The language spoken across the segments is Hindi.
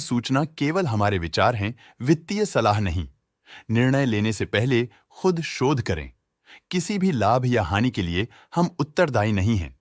सूचना केवल हमारे विचार हैं, वित्तीय सलाह नहीं। निर्णय लेने से पहले खुद शोध करें। किसी भी लाभ या हानि के लिए हम उत्तरदायी नहीं हैं।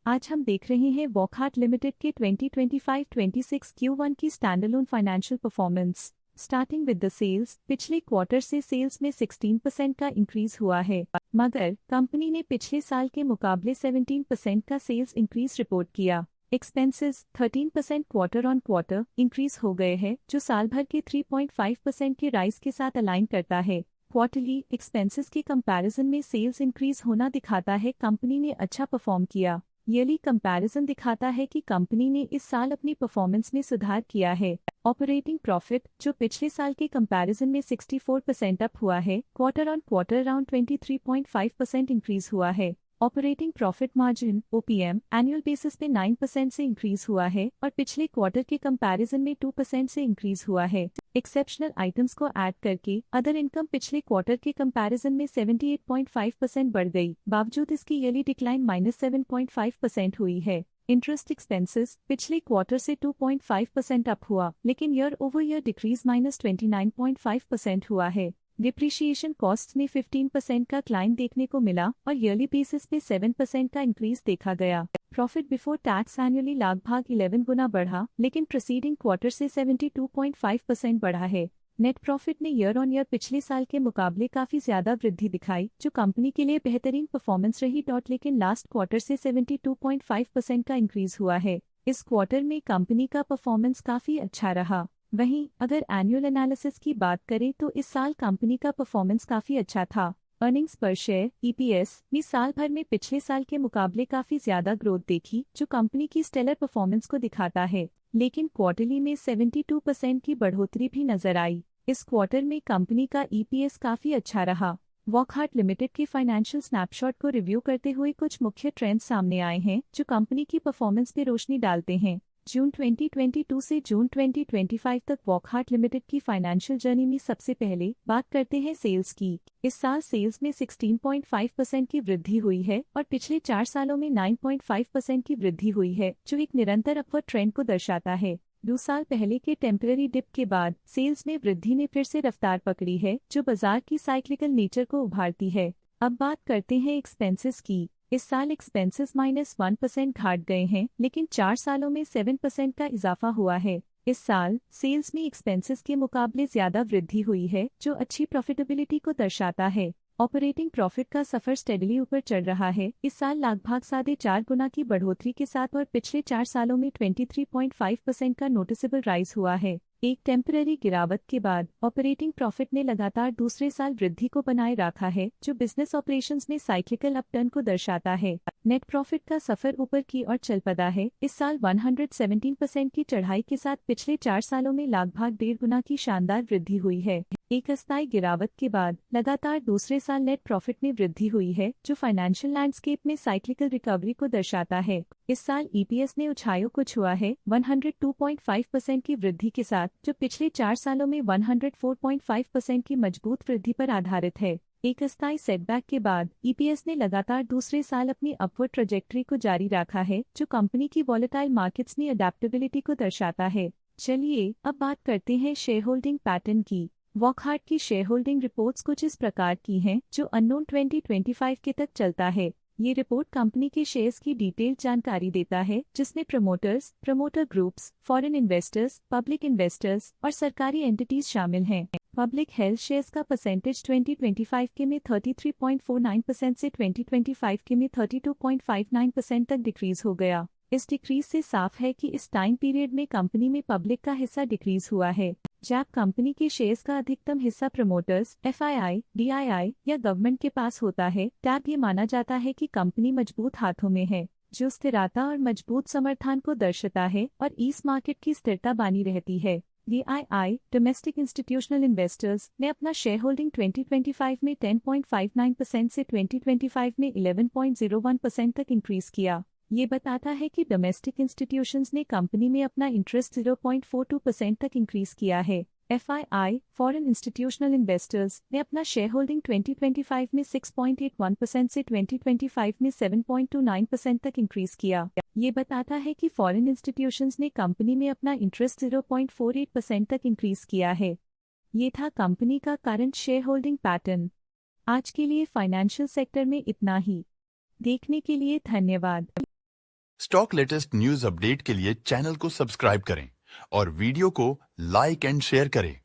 आज हम देख रहे हैं वॉकहार्ट लिमिटेड के 2025-26 Q1 की standalone financial performance. Starting with the sales, पिछले क्वार्टर से सेल्स में 16% का इंक्रीज हुआ है, मगर कंपनी ने पिछले साल के मुकाबले 17% का सेल्स इंक्रीज रिपोर्ट किया। Expenses 13% quarter on quarter increase हो गए हैं, जो साल भर के 3.5% के राइज के साथ अलाइन करता है। क्वार्टरली एक्सपेंसेस के कंपैरिजन में सेल्स इंक्रीज होना दिखाता है कंपनी ने अच्छा परफॉर्म किया। ईयरली कंपैरिजन दिखाता है कि कंपनी ने इस साल अपनी परफॉर्मेंस में सुधार किया है। ऑपरेटिंग प्रॉफिट, जो पिछले साल के कंपैरिजन में 64% अप हुआ है, quarter on quarter around 23.5% increase हुआ है। Operating profit margin OPM annual basis पे 9% से इंक्रीज हुआ है और पिछले क्वार्टर के कंपैरिजन में 2% से इंक्रीज हुआ है। एक्सेप्शनल आइटम्स को ऐड करके अदर इनकम पिछले क्वार्टर के कंपैरिजन में 78.5% बढ़ गई, बावजूद इसकी ईयरली डिक्लाइन -7.5% हुई है। इंटरेस्ट एक्सपेंसेस पिछले क्वार्टर से 2.5% अप हुआ, लेकिन ईयर ओवर ईयर डिक्रीज -29.5% हुआ है। डिप्रिशिएशन कॉस्ट में 15% का क्लाइन देखने को मिला और ईयरली बेसिस पे 7% का इंक्रीज देखा गया। प्रॉफिट बिफोर टैक्स एनुअली लगभग 11 गुना बढ़ा, लेकिन प्रीसीडिंग क्वार्टर से 72.5% बढ़ा है। नेट प्रॉफिट ने ईयर ऑन ईयर पिछले साल के मुकाबले काफी ज्यादा वृद्धि दिखाई, जो कंपनी के लिए बेहतरीन परफॉर्मेंस रही। लेकिन लास्ट क्वार्टर से 72.5% का इंक्रीज हुआ है। इस क्वार्टर में कंपनी का परफॉर्मेंस काफी अच्छा रहा। वहीं अगर एनुअल एनालिसिस की बात करें तो इस साल कंपनी का परफॉर्मेंस काफी अच्छा था। अर्निंग्स पर शेयर EPS में साल भर में पिछले साल के मुकाबले काफी ज्यादा ग्रोथ देखी, जो कंपनी की स्टेलर परफॉर्मेंस को दिखाता है। लेकिन क्वार्टरली में 72% की बढ़ोतरी भी नजर आई। इस क्वार्टर में कंपनी का EPS काफी अच्छा रहा। वॉकहार्ट लिमिटेड के फाइनेंशियल स्नैपशॉट को रिव्यू करते हुए कुछ मुख्य ट्रेंड्स सामने आए हैं, जो कंपनी की परफॉर्मेंस पे रोशनी डालते हैं। जून 2022 से जून 2025 तक वॉकहार्ट लिमिटेड की फाइनेंशियल जर्नी में सबसे पहले बात करते हैं सेल्स की। इस साल सेल्स में 16.5% की वृद्धि हुई है और पिछले 4 सालों में 9.5% की वृद्धि हुई है, जो एक निरंतर अपवर्ड ट्रेंड को दर्शाता है। 2 साल पहले के टेम्पररी डिप के बाद सेल्स में वृद्धि ने फिर से रफ्तार पकड़ी है, जो बाजार की साइक्लिकल नेचर को उभारती है। अब बात करते हैं एक्सपेंसेस की। इस साल एक्सपेंसेस -1% घट गए हैं, लेकिन 4 सालों में 7% का इजाफा हुआ है। इस साल सेल्स में एक्सपेंसेस के मुकाबले ज्यादा वृद्धि हुई है, जो अच्छी प्रॉफिटेबिलिटी को दर्शाता है। ऑपरेटिंग प्रॉफिट का सफर स्टेडली ऊपर चढ़ रहा है। इस साल लगभग 4.5 गुना की बढ़ोतरी के साथ और पिछले 4 सालों में 23.5% का नोटिसेबल राइज हुआ है। एक टेम्पररी गिरावट के बाद ऑपरेटिंग प्रॉफिट ने लगातार दूसरे साल वृद्धि को बनाए रखा है, जो बिजनेस ऑपरेशंस में साइक्लिकल अपटर्न को दर्शाता है। नेट प्रॉफिट का सफर ऊपर की ओर चल पड़ा है। इस साल 117% की चढ़ाई के साथ पिछले 4 सालों में लगभग 1.5 गुना की शानदार वृद्धि हुई है। एक अस्थायी गिरावट के बाद लगातार दूसरे साल नेट प्रॉफिट में वृद्धि हुई है, जो फाइनेंशियल लैंडस्केप में साइक्लिकल रिकवरी को दर्शाता है। इस साल EPS ने ऊंचाइयों को छुआ है 102.5% की वृद्धि के साथ, जो पिछले 4 सालों में 104.5% की मजबूत वृद्धि पर आधारित है। एक अस्थायी सेटबैक के बाद EPS ने लगातार दूसरे साल अपनी अपवर्ड ट्रैजेक्टरी को जारी रखा है, जो कंपनी की वॉलेटाइल मार्केट्स में अडेप्टेबिलिटी को दर्शाता है। चलिए अब बात करते हैं शेयर होल्डिंग पैटर्न की। वॉकहार्ट की शेयर होल्डिंग रिपोर्ट्स कुछ इस प्रकार की हैं, जो अननोन 2025 के तक चलता है। ये रिपोर्ट कंपनी के शेयर्स की डिटेल्ड जानकारी देता है, जिसमें promoters, promoter groups, foreign investors, public investors और सरकारी एंटिटीज शामिल हैं। पब्लिक हेल्थ शेयर्स का परसेंटेज 2025 के में 33.49% से 2025 के में 32.59% तक डिक्रीज हो गया। इस डिक्रीज से साफ है कि इस टाइम पीरियड में कंपनी में पब्लिक का हिस्सा डिक्रीज हुआ है। जब कंपनी के शेयर्स का अधिकतम हिस्सा प्रमोटर्स, FII, DII या गवर्नमेंट के पास होता है, तब ये माना जाता है कि कंपनी मजबूत हाथों में है, जो स्थिरता और मजबूत समर्थन को दर्शाता है और इस मार्केट की स्थिरता बनी रहती है। DII, डोमेस्टिक इंस्टीट्यूशनल इन्वेस्टर्स, ने अपना शेयर होल्डिंग 2025 में 10.59% से 2025 में 11.01% तक इंक्रीज किया। ये बताता है कि डोमेस्टिक इंस्टीट्यूशंस ने कंपनी में अपना इंटरेस्ट 0.42% तक इंक्रीज किया है। FII, फॉरेन इंस्टीट्यूशनल इन्वेस्टर्स ने अपना शेयर होल्डिंग 2025 में 6.81% से 2025 में 7.29% तक इंक्रीज किया। ये बताता है कि फॉरेन इंस्टीट्यूशंस ने कंपनी में अपना इंटरेस्ट 0.48% तक इंक्रीज किया है। ये था कंपनी का करंट शेयर होल्डिंग पैटर्न। आज के लिए फाइनेंशियल सेक्टर में इतना ही। देखने के लिए धन्यवाद। स्टॉक लेटेस्ट न्यूज अपडेट के लिए चैनल को सब्सक्राइब करें और वीडियो को लाइक एंड शेयर करें।